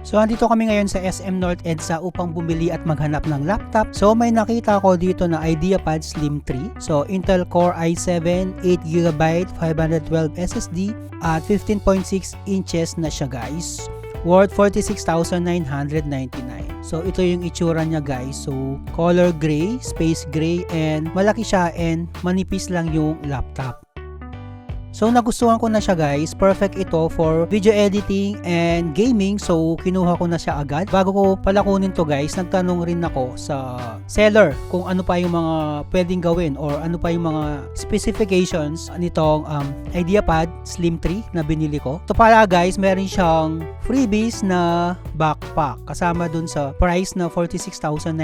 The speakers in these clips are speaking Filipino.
So andito kami ngayon sa SM North EDSA upang bumili at maghanap ng laptop. So may nakita ko dito na IdeaPad Slim 3. So Intel Core i7, 8GB, 512 SSD at 15.6 inches na siya guys. Worth 46,999. So ito yung itsura niya guys. So color gray, space gray, and malaki siya and manipis lang yung laptop. So nagustuhan ko na siya guys, perfect ito for video editing and gaming. So kinuha ko na siya agad. Bago ko pala kunin to guys, nagtanong rin ako sa seller kung ano pa yung mga pwedeng gawin or ano pa yung mga specifications nitong IdeaPad Slim 3 na binili ko. Ito pala guys, meron siyang freebies na backpack kasama dun sa price na 46,999.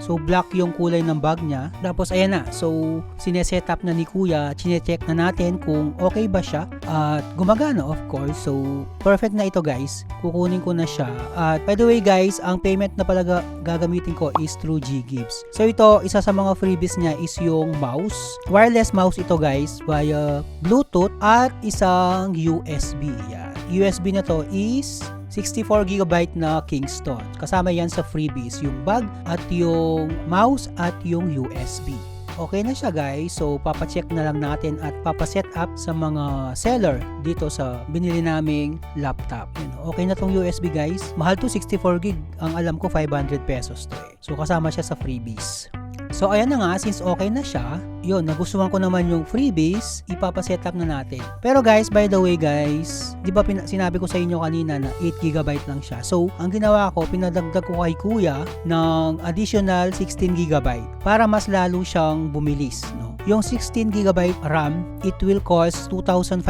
So black yung kulay ng bag niya. Tapos ayan na, so sineset up na ni kuya, chinecheck na natin kung okay ba siya at gumagana of course. So perfect na ito guys, kukunin ko na siya. At by the way guys, ang payment na pala gagamitin ko is through GGives. So ito, isa sa mga freebies niya is yung mouse. Wireless mouse ito guys via Bluetooth at isang USB. Yan. USB na to is 64GB na Kingston. Kasama yan sa freebies, yung bag at yung mouse at yung USB. Okay na siya guys, so papacheck na lang natin at papaset up sa mga seller dito sa binili naming laptop. Okay na tong USB guys, mahal to, 64GB, ang alam ko 500 pesos to eh. So kasama siya sa freebies. So ayan na nga, since okay na siya, yun, nagustuhan ko naman yung freebies, ipapaset up na natin. Pero guys, by the way guys, di ba sinabi ko sa inyo kanina na 8GB lang siya. So ang ginawa ko, pinadagdag ko kay kuya ng additional 16GB para mas lalo siyang bumilis, no? Yung 16GB RAM, it will cost 2,500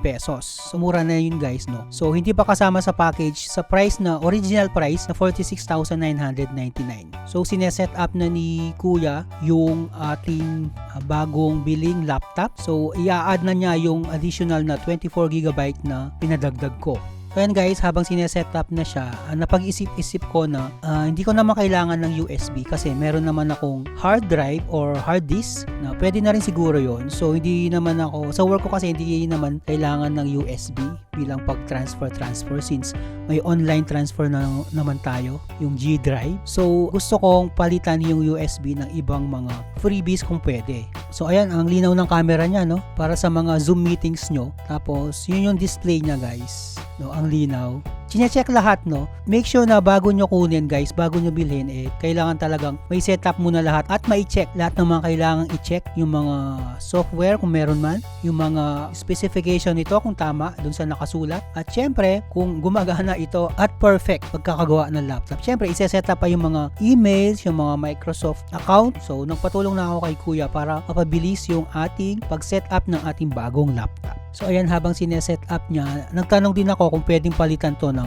pesos. So mura na yun guys, no? So hindi pa kasama sa package sa price na original price na 46,999. So sineset up na ni kuya yung ating bagong biling laptop. So i-add na niya yung additional na 24GB na pinadagdag ko. So yan guys, habang sineset up na siya, napag-isip-isip ko na hindi ko naman kailangan ng USB kasi meron naman akong hard drive or hard disk na pwede na rin siguro yon. So hindi naman ako, sa work ko kasi hindi naman kailangan ng USB bilang pag-transfer since may online transfer na naman tayo, yung G Drive. So gusto kong palitan yung USB ng ibang mga freebies kung pwede. So ayan, ang linaw ng camera niya, no? Para sa mga Zoom meetings nyo. Tapos yun yung display niya guys, no? Ang linaw. Chinecheck lahat, no? Make sure na bago nyo kunin guys, bago nyo bilhin, kailangan talagang may setup muna lahat at mai-check lahat ng mga kailangang i-check, yung mga software kung meron man, yung mga specification nito kung tama dun sa nakasulat, at syempre kung gumagana ito at perfect pagkakagawa ng laptop. Syempre isa-set up pa yung mga emails, yung mga Microsoft account. So nagpatulong na ako kay kuya para mapabilis yung ating pag-set up ng ating bagong laptop. So ayan, habang sineset up niya, nagtanong din ako kung pwedeng palitan to ng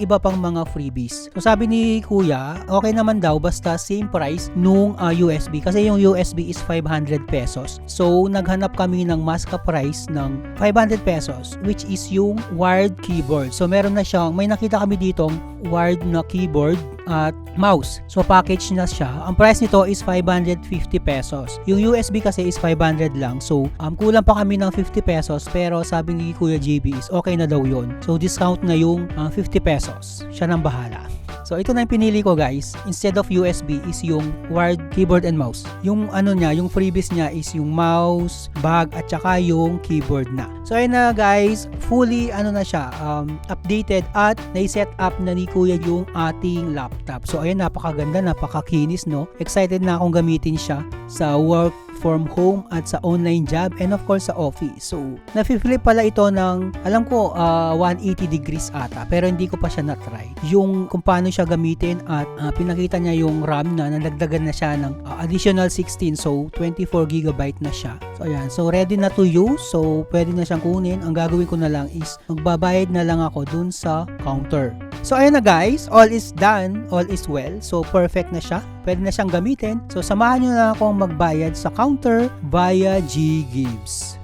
iba pang mga freebies. So sabi ni kuya, okay naman daw basta same price nung USB kasi yung USB is 500 pesos. So naghanap kami ng mas ka price ng 500 pesos which is yung wired keyboard. So meron na siyang, may nakita kami ditong wired na keyboard at mouse. So package na siya. Ang price nito is 550 pesos. Yung USB kasi is 500 lang. So kulang pa kami ng 50 pesos pero sabi ni Kuya JB is okay na daw yun. So discount na yung 50 pesos. Siya nang bahala. So ito na yung pinili ko guys. Instead of USB is yung wired keyboard and mouse. Yung ano niya, yung freebies niya is yung mouse, bag at saka yung keyboard na. So ayun na guys, fully ano na siya, updated at nai-set up na ni Kuya yung ating laptop. So ayun, napakaganda, napakakinis, no? Excited na akong gamitin siya sa work from home at sa online job and of course sa office. So nafi-flip pala ito ng, alam ko 180 degrees ata, pero hindi ko pa siya na-try yung kung paano siya gamitin at pinakita niya yung RAM na nalagdagan na siya ng additional 16, so 24GB na siya. So ayan, so ready na to use, so pwede na siyang kunin. Ang gagawin ko na lang is magbabayad na lang ako dun sa counter. So ayun na guys, all is done, all is well. So perfect na siya, pwede na siyang gamitin. So samahan nyo na akong magbayad sa counter via GGives.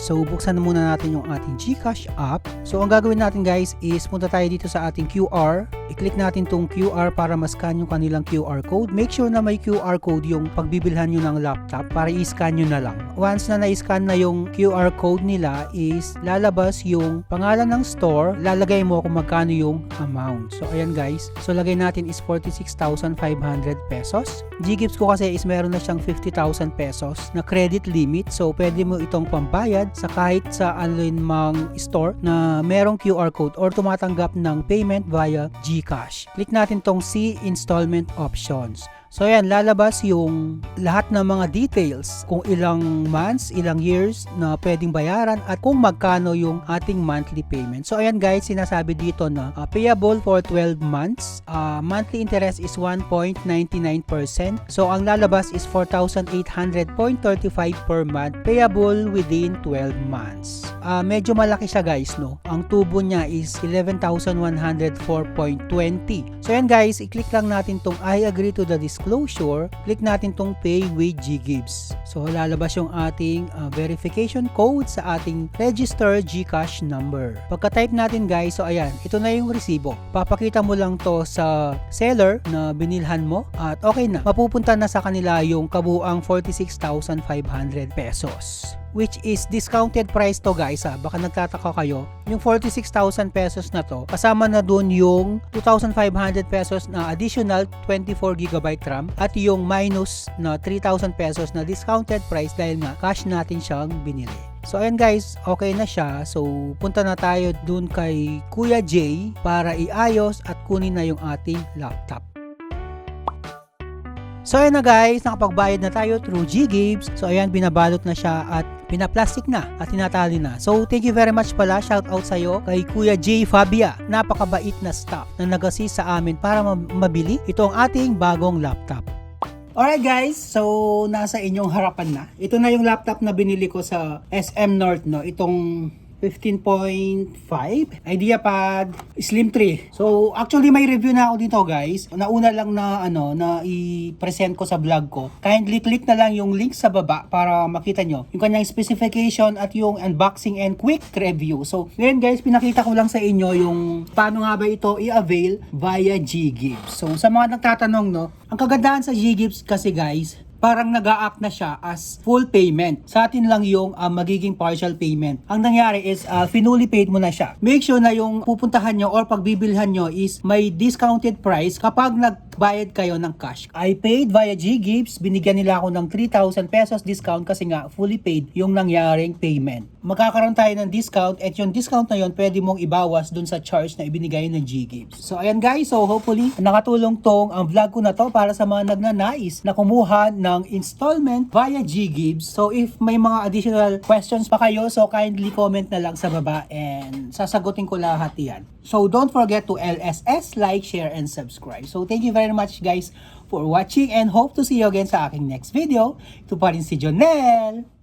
So buksan na muna natin yung ating GCash app. So ang gagawin natin guys is punta tayo dito sa ating QR I-click natin tong QR para ma-scan yung kanilang QR code. Make sure na may QR code yung pagbibilhan nyo ng laptop para i-scan nyo na lang. Once na na-scan na yung QR code nila is lalabas yung pangalan ng store, lalagay mo kung magkano yung amount. So ayan guys, so lagay natin is 46,500 pesos. Ggives ko kasi is meron na siyang 50,000 pesos na credit limit, so pwede mo itong pambayad sa kahit sa mang store na merong QR code or tumatanggap ng payment via GCash. Click natin tong see installment options. So ayan, lalabas yung lahat ng mga details kung ilang months, ilang years na pwedeng bayaran at kung magkano yung ating monthly payment. So ayan guys, sinasabi dito na payable for 12 months. Monthly interest is 1.99%. So ang lalabas is 4,800.35 per month payable within 12 months. Medyo malaki siya guys, no? Ang tubo niya is 11,104.20. So ayan guys, i-click lang natin tong I agree to the disclosure, click natin tong pay with Ggives. So lalabas yung ating verification code sa ating registered GCash number. Pagka-type natin guys, so ayan, ito na yung resibo. Papakita mo lang to sa seller na binilhan mo at okay na. Mapupunta na sa kanila yung kabuang 46,500 pesos. Which is discounted price to guys ha. Baka nagtataka kayo. Yung 46,000 pesos na to, kasama na dun yung 2,500 pesos na additional 24GB RAM at yung minus na 3,000 pesos na discounted price dahil nga cash natin siyang binili. So ayan guys, okay na siya. So punta na tayo dun kay Kuya J para iayos at kunin na yung ating laptop. So ayan na guys, nakapagbayad na tayo through Ggives. So ayan, binabalot na siya at pinaplastic na at tinatali na. So thank you very much pala, shout out sa iyo kay Kuya J Fabia. Napakabait na staff na nag-assist sa amin para mabili itong ating bagong laptop. Alright guys, so nasa inyong harapan na. Ito na yung laptop na binili ko sa SM North, no. Itong 15.5 IdeaPad Slim 3. So actually may review na ako dito guys. Nauna lang na na i-present ko sa vlog ko. Kindly click na lang yung link sa baba para makita nyo yung kanyang specification at yung unboxing and quick review. So ngayon guys, pinakita ko lang sa inyo yung paano nga ba ito i-avail via Ggives. So sa mga nagtatanong, no, ang kagandahan sa Ggives kasi guys, parang nag-a-act na siya as full payment. Sa atin lang yung magiging partial payment. Ang nangyari is finally paid mo na siya. Make sure na yung pupuntahan nyo or pagbibilhan nyo is may discounted price kapag nagbayad kayo ng cash. I paid via Ggives. Binigyan nila ako ng 3,000 pesos discount kasi nga fully paid yung nangyaring payment. Magkakaroon tayo ng discount at yung discount na yun pwede mong ibawas dun sa charge na ibinigay ng Ggives. So ayan guys, so hopefully nakatulong tong ang vlog ko na to para sa mga nagnanais na kumuha ng installment via Ggives. So if may mga additional questions pa kayo, so kindly comment na lang sa baba and sasagutin ko lahat yan. So don't forget to LSS, like, share, and subscribe. So thank you very much guys for watching and hope to see you again sa aking next video. Ito pa rin si Jonel.